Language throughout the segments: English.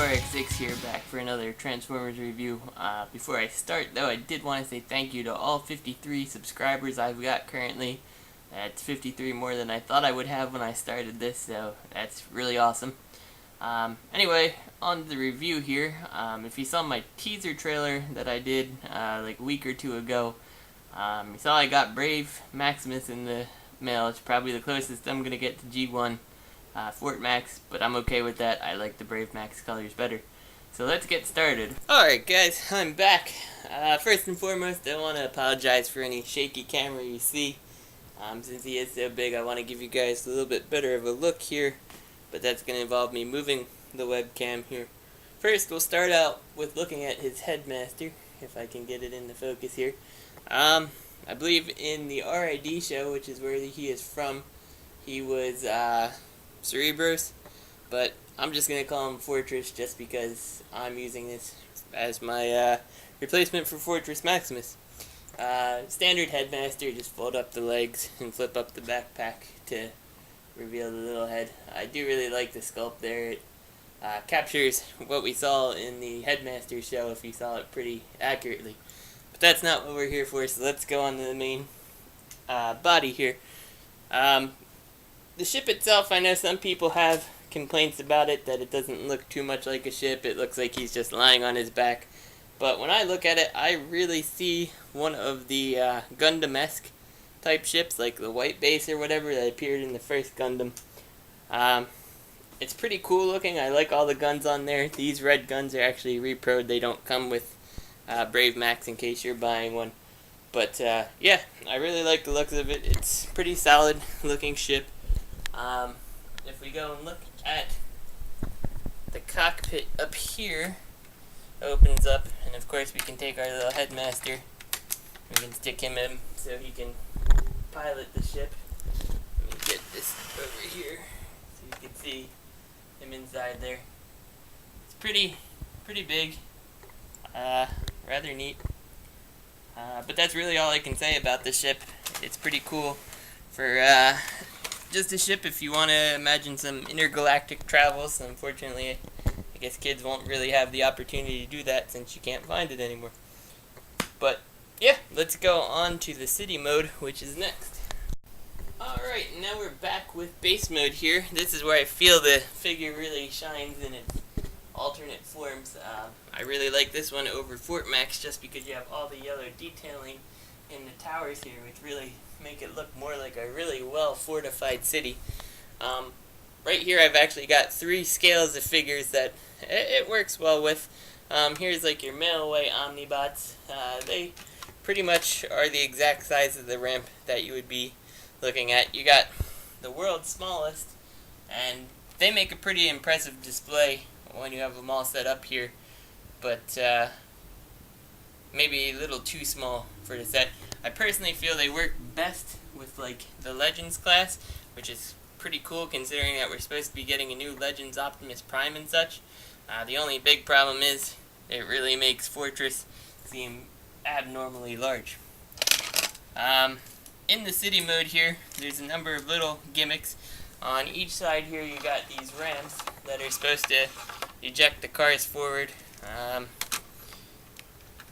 RX6 here, back for another Transformers review. Before I start though, I did want to say thank you to all 53 subscribers I've got currently. That's 53 more than I thought I would have when I started this, so that's really awesome. Anyway, on to the review here. If you saw my teaser trailer that I did like a week or two ago, you saw I got Brave Maximus in the mail. It's probably the closest I'm going to get to G1. Fort Max, but I'm okay with that. I like the Brave Max colors better. So let's get started. Alright guys, I'm back. First and foremost, I want to apologize for any shaky camera you see. Since he is so big, I want to give you guys a little bit better of a look here, but that's going to involve me moving the webcam here. First, we'll start out with looking at his Headmaster, if I can get it into focus here. I believe in the RID show, which is where he is from, he was Cerebros, but I'm just going to call him Fortress just because I'm using this as my replacement for Fortress Maximus. Standard Headmaster, just fold up the legs and flip up the backpack to reveal the little head. I do really like the sculpt there. It captures what we saw in the Headmaster show if you saw it pretty accurately. But that's not what we're here for, so let's go on to the main body here. The ship itself, I know some people have complaints about it, that it doesn't look too much like a ship. It looks like he's just lying on his back. But when I look at it, I really see one of the Gundam-esque type ships, like the White Base or whatever that appeared in the first Gundam. It's pretty cool looking. I like all the guns on there. These red guns are actually repro'd. They don't come with Brave Max in case you're buying one. But yeah, I really like the looks of it. It's a pretty solid looking ship. If we go and look at the cockpit up here, opens up, and of course we can take our little Headmaster. We can stick him in so he can pilot the ship. Let me get this over here so you can see him inside there. It's pretty big, rather neat. But that's really all I can say about the ship. It's pretty cool for just a ship if you want to imagine some intergalactic travels. Unfortunately, I guess kids won't really have the opportunity to do that since you can't find it anymore. But yeah, let's go on to the city mode, which is next. Alright, now we're back with base mode here. This is where I feel the figure really shines in its alternate forms. I really like this one over Fort Max just because you have all the yellow detailing in the towers here, which really make it look more like a really well fortified city. Right here I've actually got 3 scales of figures that it works well with. Here's like your mailway Omnibots. They pretty much are the exact size of the ramp that you would be looking at. You got the world's smallest, and they make a pretty impressive display when you have them all set up here, but maybe a little too small for the set. I personally feel they work best with like the Legends class, which is pretty cool considering that we're supposed to be getting a new Legends Optimus Prime and such. The only big problem is it really makes Fortress seem abnormally large. In the city mode here, there's a number of little gimmicks. On each side here you got these ramps that are supposed to eject the cars forward.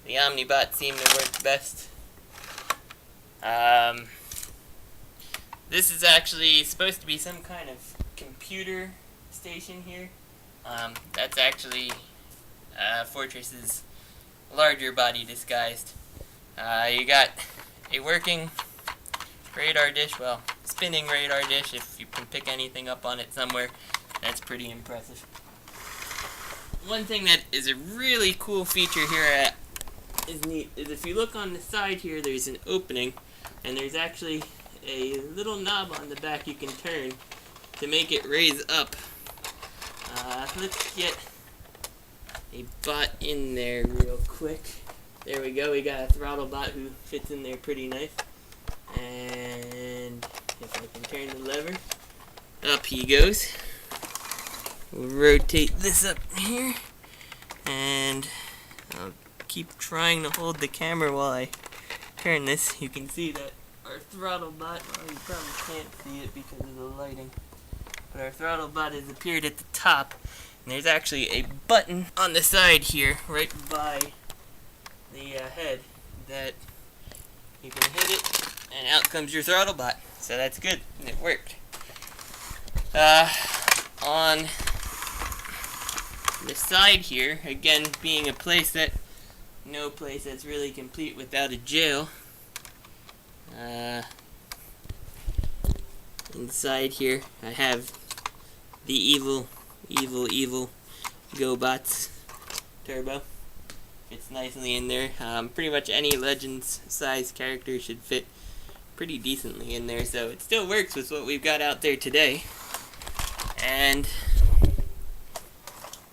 The Omnibots seem to work best. This is actually supposed to be some kind of computer station here. That's actually Fortress's larger body disguised. You got a working radar dish, well, spinning radar dish if you can pick anything up on it somewhere. That's pretty impressive. One thing that is a really cool feature here is neat is if you look on the side here, there's an opening, and there's actually a little knob on the back you can turn to make it raise up. Let's get a bot in there real quick. There we go, we got a throttle bot who fits in there pretty nice. And if I can turn the lever, up he goes. We'll rotate this up here, and I'll keep trying to hold the camera while I turn this. You can see that our throttle bot, well, you probably can't see it because of the lighting, but our throttle bot has appeared at the top. And there's actually a button on the side here, right by the head, that you can hit it, and out comes your throttle bot. So that's good, and it worked. On the side here, again, being a playset, no playset's really complete without a jail. Inside here, I have the evil GoBots Turbo. It's nicely in there. Pretty much any Legends size character should fit pretty decently in there, so it still works with what we've got out there today. And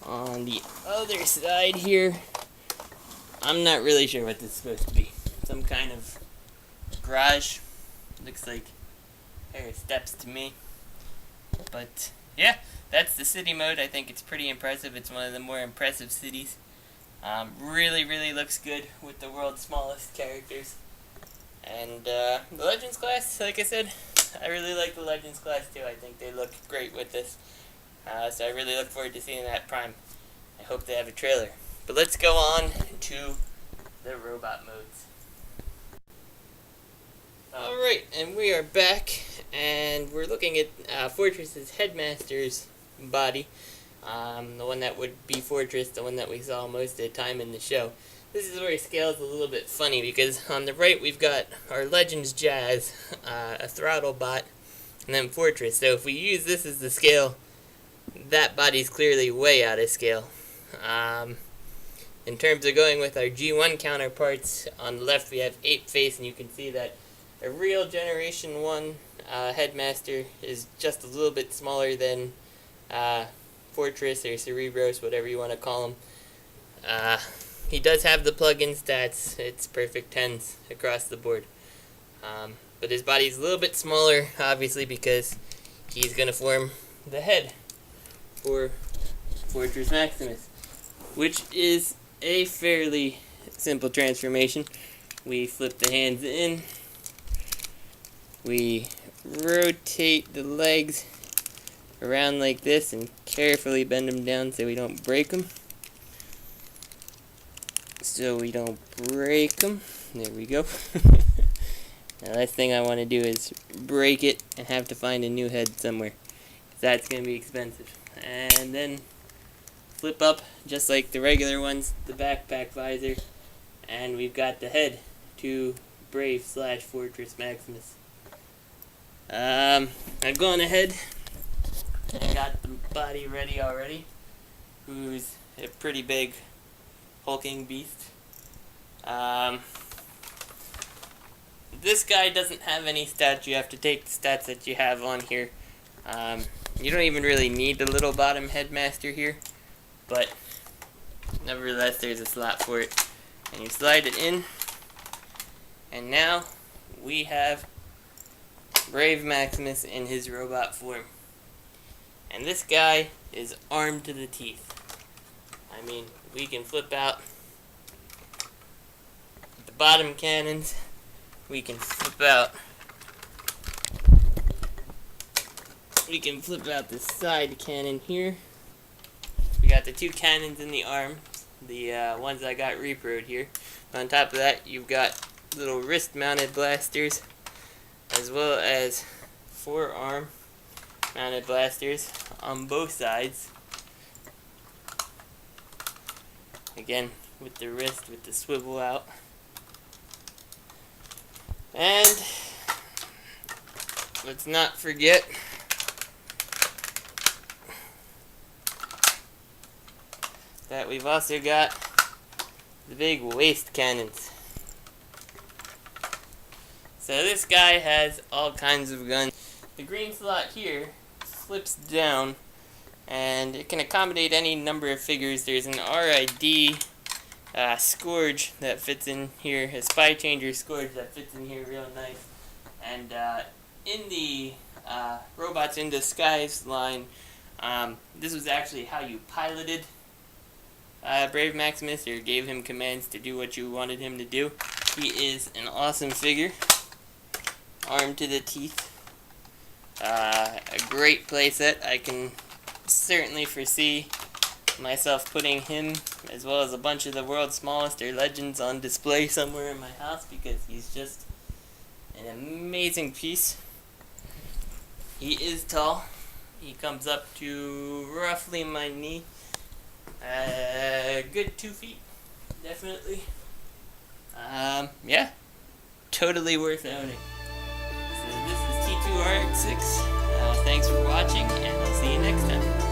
on the other side here, I'm not really sure what this is supposed to be. Some kind of garage. Looks like a pair of steps to me. But yeah, that's the city mode. I think it's pretty impressive. It's one of the more impressive cities. Really looks good with the world's smallest characters. And the Legends class, like I said, I really like the Legends class too. I think they look great with this. So I really look forward to seeing that Prime. I hope they have a trailer. But let's go on to the robot modes. Alright, and we are back, and we're looking at Fortress's Headmaster's body. The one that would be Fortress, the one that we saw most of the time in the show. This is where he scales a little bit funny, because on the right we've got our Legends Jazz, a throttle bot, and then Fortress. So if we use this as the scale, that body's clearly way out of scale. In terms of going with our G1 counterparts, on the left we have Ape Face, and you can see that a real Generation 1 Headmaster is just a little bit smaller than Fortress or Cerebros, whatever you want to call him. He does have the plug-in stats. It's perfect 10s across the board. But his body's a little bit smaller, obviously, because he's going to form the head for Fortress Maximus, which is a fairly simple transformation. We flip the hands in. We rotate the legs around like this and carefully bend them down so we don't break them. There we go. The last thing I want to do is break it and have to find a new head somewhere. That's going to be expensive. And then flip up just like the regular ones, the backpack visor, and we've got the head to Brave / Fortress Maximus. I've gone ahead and got the body ready already, who's a pretty big hulking beast. This guy doesn't have any stats. You have to take the stats that you have on here. You don't even really need the little bottom Headmaster here, but nevertheless there's a slot for it. And you slide it in, and now we have Brave Maximus in his robot form. And this guy is armed to the teeth. I mean, we can flip out the bottom cannons. We can flip out the side cannon here. We got the two cannons in the arm, the ones I got reproed here. On top of that, you've got little wrist-mounted blasters, as well as forearm-mounted blasters on both sides. Again, with the wrist, with the swivel out. And let's not forget that we've also got the big waist cannons. So this guy has all kinds of guns. The green slot here flips down, and it can accommodate any number of figures. There's an RID Scourge that fits in here, a Spy Changer Scourge that fits in here real nice. And in the Robots in Disguise line, this was actually how you piloted Brave Maximus, or gave him commands to do what you wanted him to do. He is an awesome figure, armed to the teeth. A great playset. I can certainly foresee myself putting him, as well as a bunch of the world's smallest or legends, on display somewhere in my house because he's just an amazing piece. He is tall. He comes up to roughly my knee. Good 2 feet, definitely. Yeah, totally worth owning. So this is T2RX6. Thanks for watching, and I'll see you next time.